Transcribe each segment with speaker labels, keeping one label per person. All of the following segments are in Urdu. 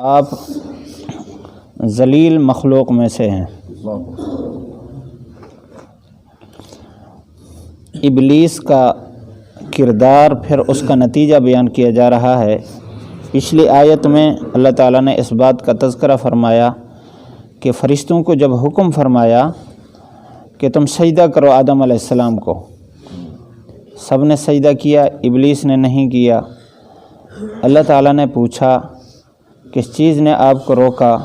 Speaker 1: آپ ذلیل مخلوق میں سے ہیں۔ ابلیس کا کردار پھر اس کا نتیجہ بیان کیا جا رہا ہے۔ پچھلی آیت میں اللہ تعالیٰ نے اس بات کا تذکرہ فرمایا کہ فرشتوں کو جب حکم فرمایا کہ تم سجدہ کرو آدم علیہ السلام کو، سب نے سجدہ کیا، ابلیس نے نہیں کیا۔ اللہ تعالیٰ نے پوچھا کس چیز نے آپ کو روکا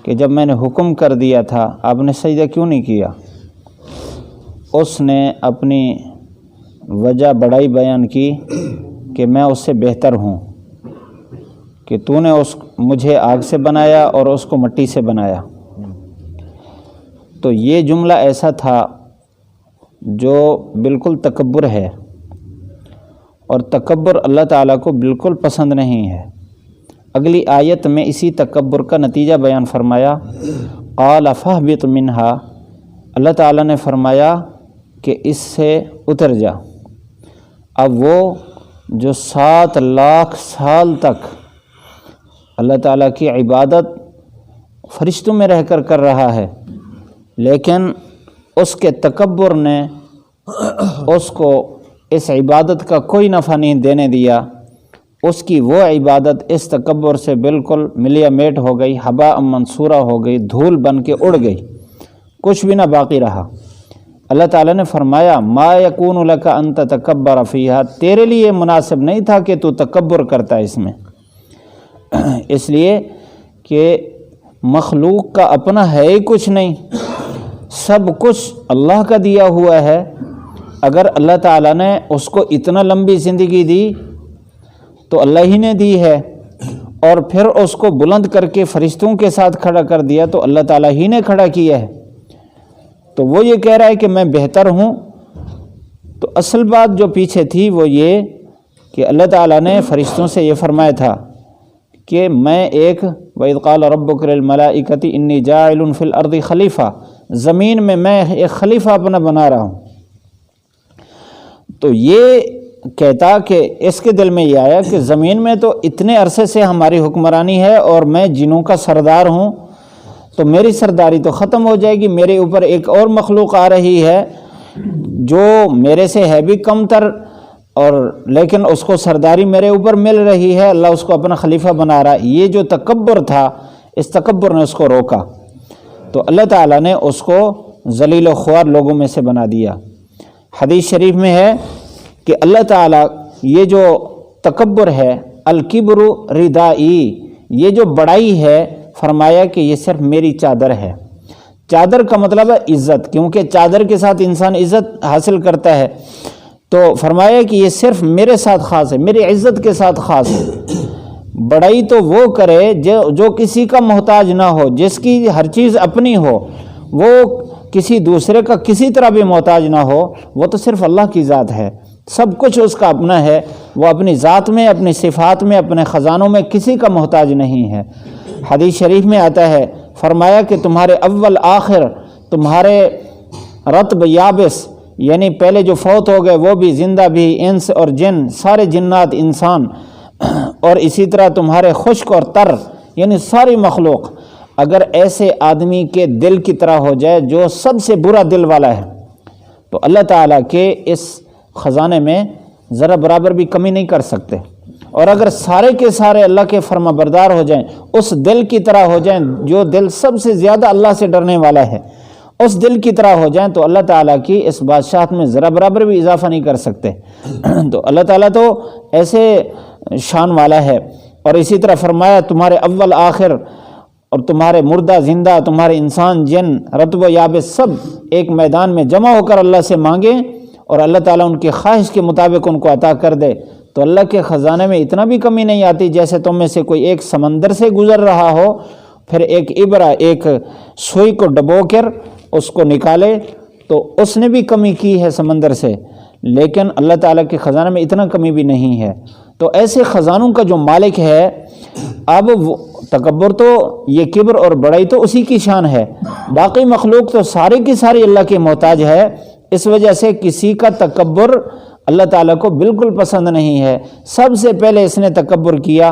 Speaker 1: کہ جب میں نے حکم کر دیا تھا آپ نے سجدہ کیوں نہیں کیا؟ اس نے اپنی وجہ بڑائی بیان کی کہ میں اس سے بہتر ہوں، کہ تو نے مجھے آگ سے بنایا اور اس کو مٹی سے بنایا۔ تو یہ جملہ ایسا تھا جو بالکل تکبر ہے، اور تکبر اللہ تعالیٰ کو بالکل پسند نہیں ہے۔ اگلی آیت میں اسی تکبر کا نتیجہ بیان فرمایا، قال فاہبط منہا، اللہ تعالیٰ نے فرمایا کہ اس سے اتر جا۔ اب وہ جو 7 لاکھ سال تک اللہ تعالیٰ کی عبادت فرشتوں میں رہ کر رہا ہے، لیکن اس کے تکبر نے اس کو اس عبادت کا کوئی نفع نہیں دینے دیا۔ اس کی وہ عبادت اس تکبر سے بالکل ملیا میٹ ہو گئی، ہباء منصورہ ہو گئی، دھول بن کے اڑ گئی، کچھ بھی نہ باقی رہا۔ اللہ تعالیٰ نے فرمایا ما یکون لک ان تتکبر فیہا، تیرے لیے مناسب نہیں تھا کہ تو تکبر کرتا اس میں، اس لیے کہ مخلوق کا اپنا ہے ہی کچھ نہیں، سب کچھ اللہ کا دیا ہوا ہے۔ اگر اللہ تعالیٰ نے اس کو اتنا لمبی زندگی دی تو اللہ ہی نے دی ہے، اور پھر اس کو بلند کر کے فرشتوں کے ساتھ کھڑا کر دیا تو اللہ تعالیٰ ہی نے کھڑا کیا ہے۔ تو وہ یہ کہہ رہا ہے کہ میں بہتر ہوں، تو اصل بات جو پیچھے تھی وہ یہ کہ اللہ تعالیٰ نے فرشتوں سے یہ فرمایا تھا کہ میں ایک وَإِذْ قَالَ رَبُّكَ لِلْمَلَائِكَةِ إِنِّي جَاعِلٌ فِي الْأَرْضِ خلیفہ، زمین میں ایک خلیفہ اپنا بنا رہا ہوں۔ تو یہ کہتا کہ اس کے دل میں یہ آیا کہ زمین میں تو اتنے عرصے سے ہماری حکمرانی ہے اور میں جنوں کا سردار ہوں، تو میری سرداری تو ختم ہو جائے گی، میرے اوپر ایک اور مخلوق آ رہی ہے جو میرے سے ہے بھی کم تر، اور لیکن اس کو سرداری میرے اوپر مل رہی ہے، اللہ اس کو اپنا خلیفہ بنا رہا ہے۔ یہ جو تکبر تھا، اس تکبر نے اس کو روکا، تو اللہ تعالیٰ نے اس کو ذلیل و خوار لوگوں میں سے بنا دیا۔ حدیث شریف میں ہے کہ اللہ تعالیٰ یہ جو تکبر ہے، الکبر ردائی، یہ جو بڑائی ہے، فرمایا کہ یہ صرف میری چادر ہے۔ چادر کا مطلب ہے عزت، کیونکہ چادر کے ساتھ انسان عزت حاصل کرتا ہے، تو فرمایا کہ یہ صرف میرے ساتھ خاص ہے، میری عزت کے ساتھ خاص ہے۔ بڑائی تو وہ کرے جو کسی کا محتاج نہ ہو، جس کی ہر چیز اپنی ہو، وہ کسی دوسرے کا کسی طرح بھی محتاج نہ ہو، وہ تو صرف اللہ کی ذات ہے، سب کچھ اس کا اپنا ہے، وہ اپنی ذات میں، اپنی صفات میں، اپنے خزانوں میں کسی کا محتاج نہیں ہے۔ حدیث شریف میں آتا ہے، فرمایا کہ تمہارے اول آخر، تمہارے رطب یابس، یعنی پہلے جو فوت ہو گئے وہ بھی، زندہ بھی، انس اور جن، سارے جنات، انسان، اور اسی طرح تمہارے خشک اور تر، یعنی ساری مخلوق، اگر ایسے آدمی کے دل کی طرح ہو جائے جو سب سے برا دل والا ہے، تو اللہ تعالیٰ کے اس خزانے میں ذرا برابر بھی کمی نہیں کر سکتے۔ اور اگر سارے کے سارے اللہ کے فرما بردار ہو جائیں، اس دل کی طرح ہو جائیں جو دل سب سے زیادہ اللہ سے ڈرنے والا ہے، اس دل کی طرح ہو جائیں، تو اللہ تعالیٰ کی اس بادشاہت میں ذرا برابر بھی اضافہ نہیں کر سکتے۔ تو اللہ تعالیٰ تو ایسے شان والا ہے۔ اور اسی طرح فرمایا تمہارے اول آخر، اور تمہارے مردہ زندہ، تمہارے انسان جن، رطب و یابس، سب ایک میدان میں جمع ہو کر اللہ سے مانگیں، اور اللہ تعالیٰ ان کی خواہش کے مطابق ان کو عطا کر دے، تو اللہ کے خزانے میں اتنا بھی کمی نہیں آتی۔ جیسے تم میں سے کوئی ایک سمندر سے گزر رہا ہو، پھر ایک ابرہ، ایک سوئی کو ڈبو کر اس کو نکالے، تو اس نے بھی کمی کی ہے سمندر سے، لیکن اللہ تعالیٰ کے خزانے میں اتنا کمی بھی نہیں ہے۔ تو ایسے خزانوں کا جو مالک ہے، اب تکبر تو، یہ کبر اور بڑائی تو اسی کی شان ہے، باقی مخلوق تو سارے کی ساری اللہ کے محتاج ہے۔ اس وجہ سے کسی کا تکبر اللہ تعالیٰ کو بالکل پسند نہیں ہے۔ سب سے پہلے اس نے تکبر کیا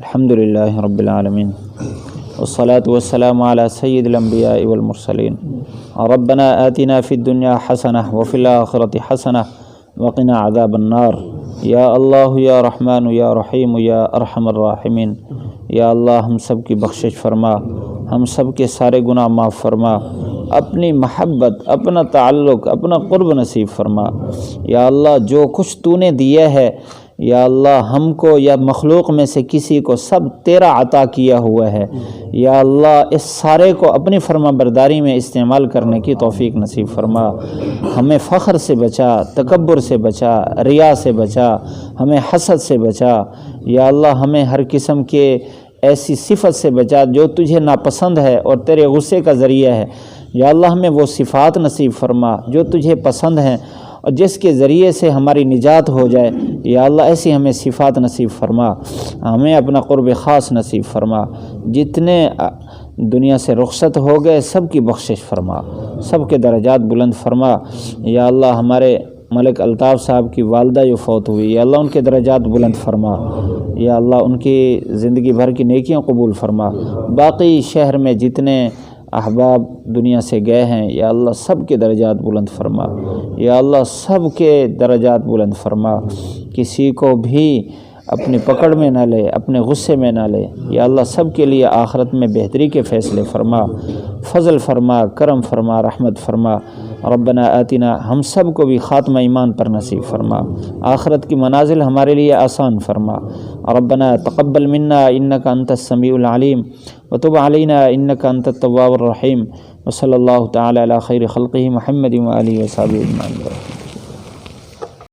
Speaker 1: الحمدللہ رب العالمین والصلاة والسلام علی سید الانبیاء والمرسلین ربنا آتنا فی الدنیا حسنہ وفی الآخرۃ حسنہ وقنا عذاب النار یا اللہ یا رحمن یا رحیم یا ارحم الراحمین۔ یا اللہ ہم سب کی بخشش فرما، ہم سب کے سارے گناہ معاف فرما، اپنی محبت، اپنا تعلق، اپنا قرب نصیب فرما۔ یا اللہ جو کچھ تو نے دیا ہے یا اللہ ہم کو یا مخلوق میں سے کسی کو سب تیرا عطا کیا ہوا ہے، یا اللہ اس سارے کو اپنی فرما برداری میں استعمال کرنے کی توفیق نصیب فرما۔ ہمیں فخر سے بچا، تکبر سے بچا، ریا سے بچا، ہمیں حسد سے بچا۔ یا اللہ ہمیں ہر قسم کے ایسی صفت سے بچا جو تجھے ناپسند ہے اور تیرے غصے کا ذریعہ ہے۔ یا اللہ ہمیں وہ صفات نصیب فرما جو تجھے پسند ہیں اور جس کے ذریعے سے ہماری نجات ہو جائے۔ یا اللہ ایسی ہمیں صفات نصیب فرما، ہمیں اپنا قرب خاص نصیب فرما۔ جتنے دنیا سے رخصت ہو گئے سب کی بخشش فرما، سب کے درجات بلند فرما۔ یا اللہ ہمارے ملک الطاف صاحب کی والدہ جو فوت ہوئی، یا اللہ ان کے درجات بلند فرما۔ یا اللہ ان کی زندگی بھر کی نیکیاں قبول فرما۔ باقی شہر میں جتنے احباب دنیا سے گئے ہیں یا اللہ سب کے درجات بلند فرما۔ یا اللہ سب کے درجات بلند فرما، کسی کو بھی اپنی پکڑ میں نہ لے، اپنے غصے میں نہ لے۔ یا اللہ سب کے لیے آخرت میں بہتری کے فیصلے فرما، فضل فرما، کرم فرما، رحمت فرما۔ ربنا آتنا، ہم سب کو بھی خاتمہ ایمان پر نصیب فرما، آخرت کی منازل ہمارے لیے آسان فرما۔ ربنا تقبل منا انک انت السمیع العلیم وتب علینا انک انت التواب الرحیم، وصلی اللہ تعالی علی خیر خلقہ محمد وآلہ وصحبہ اجمعین۔